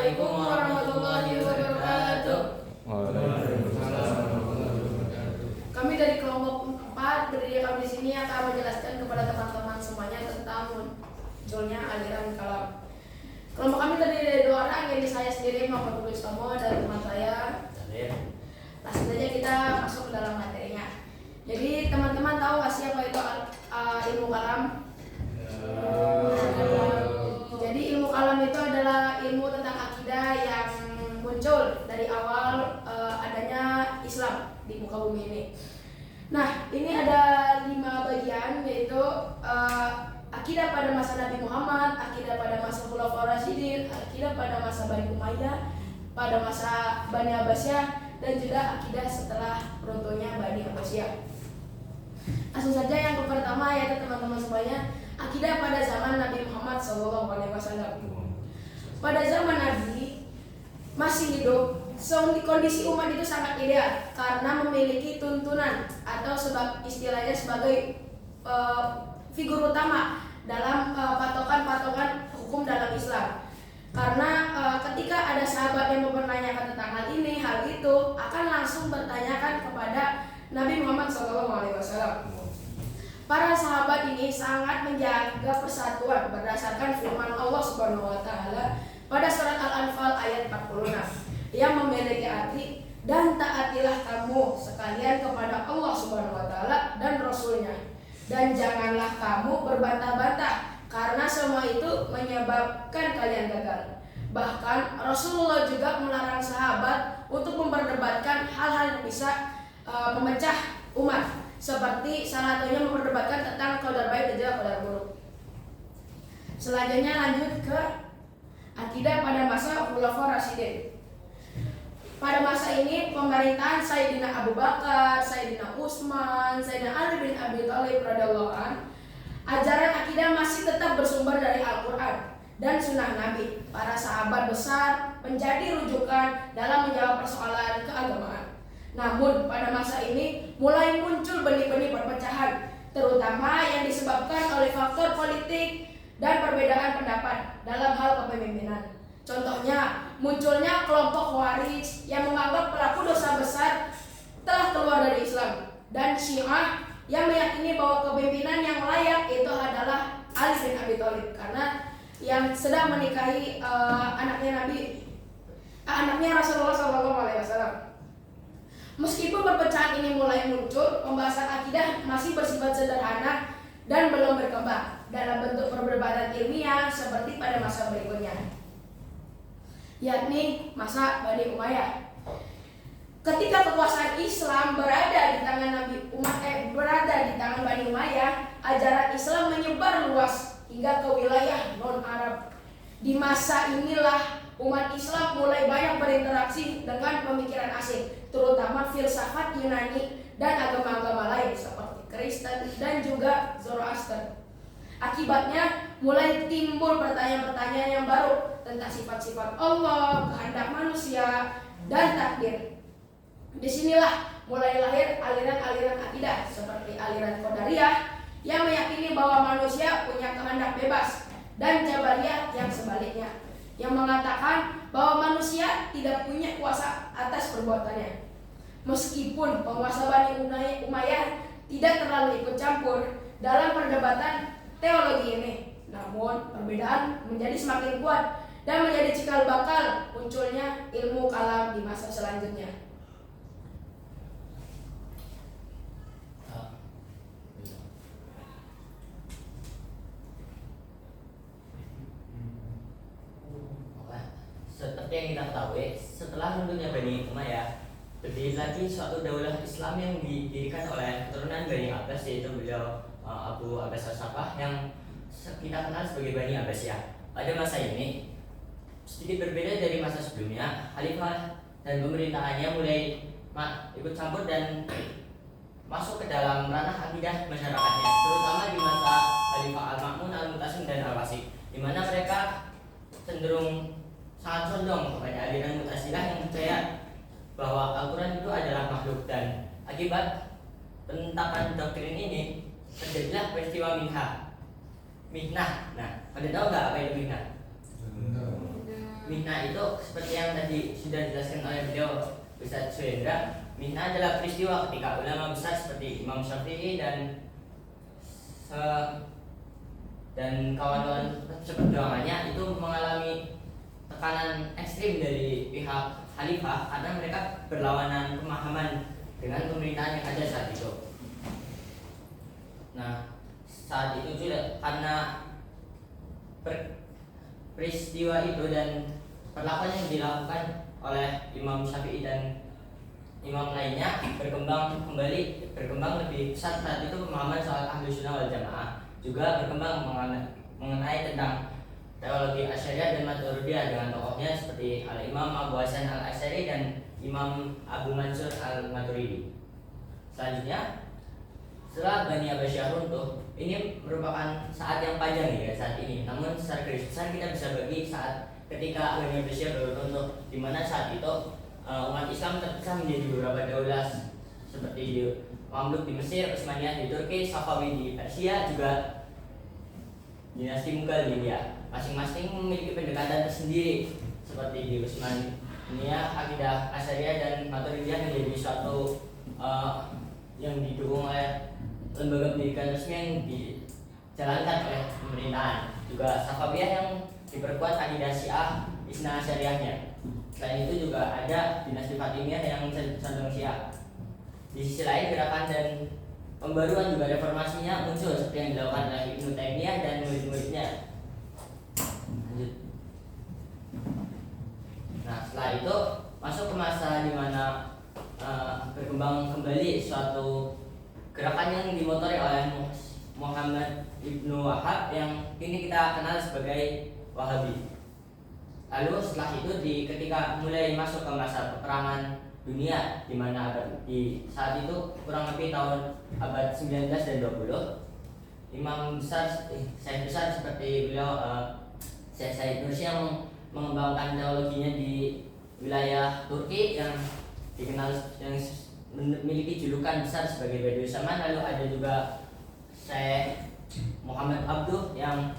Assalamualaikum warahmatullahi wabarakatuh. Kami dari kelompok 4 berdiri kami di sini akan menjelaskan kepada teman-teman semuanya tentang munculnya aliran kalam. Kelompok kami terdiri dari 2 orang, yaitu saya sendiri Muhammad Ustomo dan teman saya. Langsung saja kita masuk ke dalam materinya. Jadi teman-teman tahu nggak sih apa itu ilmu kalam? Jadi ilmu kalam itu adalah ilmu tentang akidah yang muncul dari awal adanya Islam di muka bumi ini. Nah, ini ada 5 bagian, yaitu akidah pada masa Nabi Muhammad, akidah pada masa Khulafaur Rasyidin, akidah pada masa Bani Umayyah, pada masa Bani Abbasiyah, dan juga akidah setelah runtuhnya Bani Abbasiyah. Langsung saja yang pertama, yaitu teman-teman semuanya, akidah pada zaman Nabi Muhammad SAW. Pada zaman Nabi masih hidup, kondisi umat itu sangat ideal karena memiliki tuntunan atau istilahnya sebagai figur utama dalam patokan-patokan hukum dalam Islam. Karena ketika ada sahabat yang mempertanyakan tentang hal itu akan langsung bertanyakan kepada Nabi Muhammad SAW. Para sahabat ini sangat menjaga persatuan berdasarkan firman Allah Subhanahu wa taala pada surat Al-Anfal ayat 46 yang memiliki arti, dan taatilah kamu sekalian kepada Allah Subhanahu wa taala dan Rasulnya, dan janganlah kamu berbantah-bantah karena semua itu menyebabkan kalian gagal. Bahkan Rasulullah juga melarang sahabat untuk memperdebatkan hal-hal yang bisa memecah umat, seperti salah satunya memperdebatkan tentang qadar baik dan juga qadar buruk. Selanjutnya lanjut ke akidah pada masa Khulafaur Rasyidin. Pada masa ini pemerintahan Sayyidina Abu Bakar, Sayyidina Utsman, Sayyidina Ali bin Abi Thalib radhiyallahu anhu, ajaran akidah masih tetap bersumber dari Al-Quran dan Sunnah Nabi. Para sahabat besar menjadi rujukan dalam menjawab persoalan keagamaan. Namun pada masa ini mulai muncul benih-benih perpecahan, terutama yang disebabkan oleh faktor politik dan perbedaan pendapat dalam hal kepemimpinan. Contohnya, munculnya kelompok Khawarij yang menganggap pelaku dosa besar telah keluar dari Islam, dan Syiah yang meyakini bahwa kepemimpinan yang layak itu adalah Ali bin Abi Thalib karena yang sedang menikahi anaknya Rasulullah SAW. Meskipun perpecahan ini mulai muncul, pembahasan akidah masih bersifat sederhana dan belum berkembang dalam bentuk perdebatan ilmiah seperti pada masa berikutnya, yakni masa Bani Umayyah. Ketika kekuasaan Islam berada di tangan Bani Umayyah, ajaran Islam menyebar luas hingga ke wilayah non-Arab. Di masa inilah umat Islam mulai banyak berinteraksi dengan pemikiran asing, terutama filsafat Yunani dan agama-agama lain seperti Kristen dan juga Zoroaster. Akibatnya mulai timbul pertanyaan-pertanyaan yang baru tentang sifat-sifat Allah, kehendak manusia, dan takdir. Disinilah mulai lahir aliran-aliran akidah seperti aliran Qadariyah yang meyakini bahwa manusia punya kehendak bebas, dan Jabariyah yang sebaliknya, yang mengatakan bahwa manusia tidak punya kuasa atas perbuatannya. Meskipun penguasa Bani Umayyah tidak terlalu ikut campur dalam perdebatan teologi ini, namun perbedaan menjadi semakin kuat dan menjadi cikal bakal munculnya ilmu kalam di masa selanjutnya. Seperti yang kita ketahui, setelah runtuhnya Bani Umayyah, berdiri lagi suatu daulah Islam yang didirikan oleh keturunan Bani Abbas, yaitu beliau Abu Abbas As-Sabbah yang kita kenal sebagai Bani Abbasiyah. Pada masa ini sedikit berbeda dari masa sebelumnya. Khalifah dan pemerintahannya mulai ikut campur dan masuk ke dalam ranah akidah masyarakatnya, terutama di masa Khalifah Al-Ma'mun, Al-Mu'tasim, dan Al-Wasik, di mana mereka cenderung sangat condong kepada aliran Mu'tazilah yang percaya bahwa Al-Quran itu adalah makhluk, dan akibat penetapan doktrin ini terjadilah peristiwa mihnah. Nah, pada tahu nggak apa itu mihnah? Mihna itu seperti yang tadi sudah dijelaskan oleh beliau Ustaz Suhendra. Mihna adalah peristiwa ketika ulama besar seperti Imam Syafi'i dan kawan-kawan seperjuangannya itu mengalami tekanan ekstrim dari pihak khalifah karena mereka berlawanan pemahaman dengan pemerintahan yang ada saat itu. Nah, saat itu juga karena peristiwa itu dan perlakuan yang dilakukan oleh Imam Syafi'i dan imam lainnya berkembang lebih besar. Saat itu pemahaman soal Ahlus Sunnah wal Jamaah juga berkembang mengenai tentang teologi Asy'ariyah dan Maturidiyah dengan tokohnya seperti Al-Imam Abu Hasan Al-Asy'ari dan Imam Abu Mansur Al-Maturidi. Selanjutnya, setelah Bani Abbasiyah runtuh, ini merupakan saat yang panjang ya saat ini. Namun secara garis besar kita bisa bagi saat ketika Bani Abbasiyah baru runtuh, di mana saat itu umat Islam terpecah menjadi beberapa daulah seperti di Mamluk di Mesir, Utsmaniyah di Turki, Safawi di Persia, juga dinasti Mughal di India. Masing-masing memiliki pendekatan tersendiri seperti di Utsmaniyah, akidah Asy'ariyah dan Maturidiyah menjadi suatu yang didukung oleh lembaga pendidikan resmi yang dijalankan oleh pemerintahan. Juga Safawiyah yang diperkuat akidah Syiah Isna Asy'ariyahnya. Selain itu juga ada dinasti Fatimiyah yang cenderung Syiah. Di sisi lain, gerakan dan pembaruan juga reformasinya muncul seperti yang dilakukan oleh Ibnu Taimiyah dan murid-muridnya. Lanjut. Nah, setelah itu masuk ke masa di mana berkembang kembali suatu gerakan yang dimotori oleh Muhammad Ibnu Wahab yang kini kita kenal sebagai Wahabi. Lalu setelah itu ketika mulai masuk ke masa peperangan dunia, di mana di saat itu kurang lebih tahun abad 19 dan 20, imam besar Syekh besar seperti beliau Syekh Said Nursi yang mengembangkan teologinya di wilayah Turki yang dikenal yang memiliki julukan besar sebagai Badius Zaman. Lalu ada juga Syekh Muhammad Abduh yang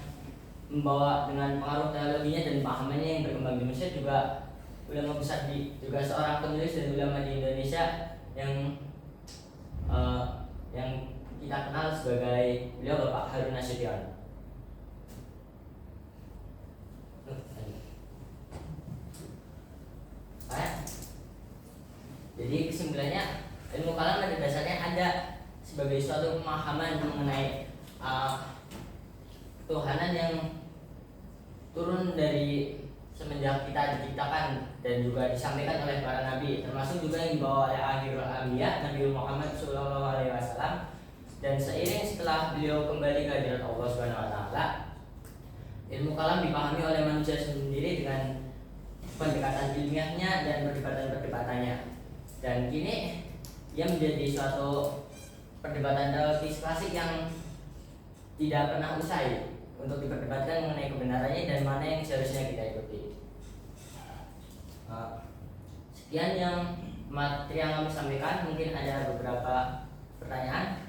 membawa dengan pengaruh teologinya dan pemahamannya yang berkembang di Mesir. Juga ulama besar juga seorang penulis dan ulama di Indonesia yang kita kenal sebagai beliau Bapak Harun Nasution. Jadi kesimpulannya, ilmu kalam pada dasarnya ada sebagai suatu pemahaman mengenai Tuhanan yang turun dari semenjak kita diciptakan dan juga disampaikan oleh para nabi, termasuk juga yang dibawa oleh akhirul anbiya Nabi Muhammad SAW. Dan seiring setelah beliau kembali ke hadirat Allah Subhanahu wa taala, ilmu kalam dipahami oleh manusia sendiri dengan pendekatan ilmiahnya dan perdebatan-perdebatannya. Dan kini ia menjadi suatu perdebatan teologis klasik yang tidak pernah usai untuk diperdebatkan mengenai kebenarannya dan mana yang seharusnya kita ikuti. Sekian yang materi yang kami sampaikan. Mungkin ada beberapa pertanyaan.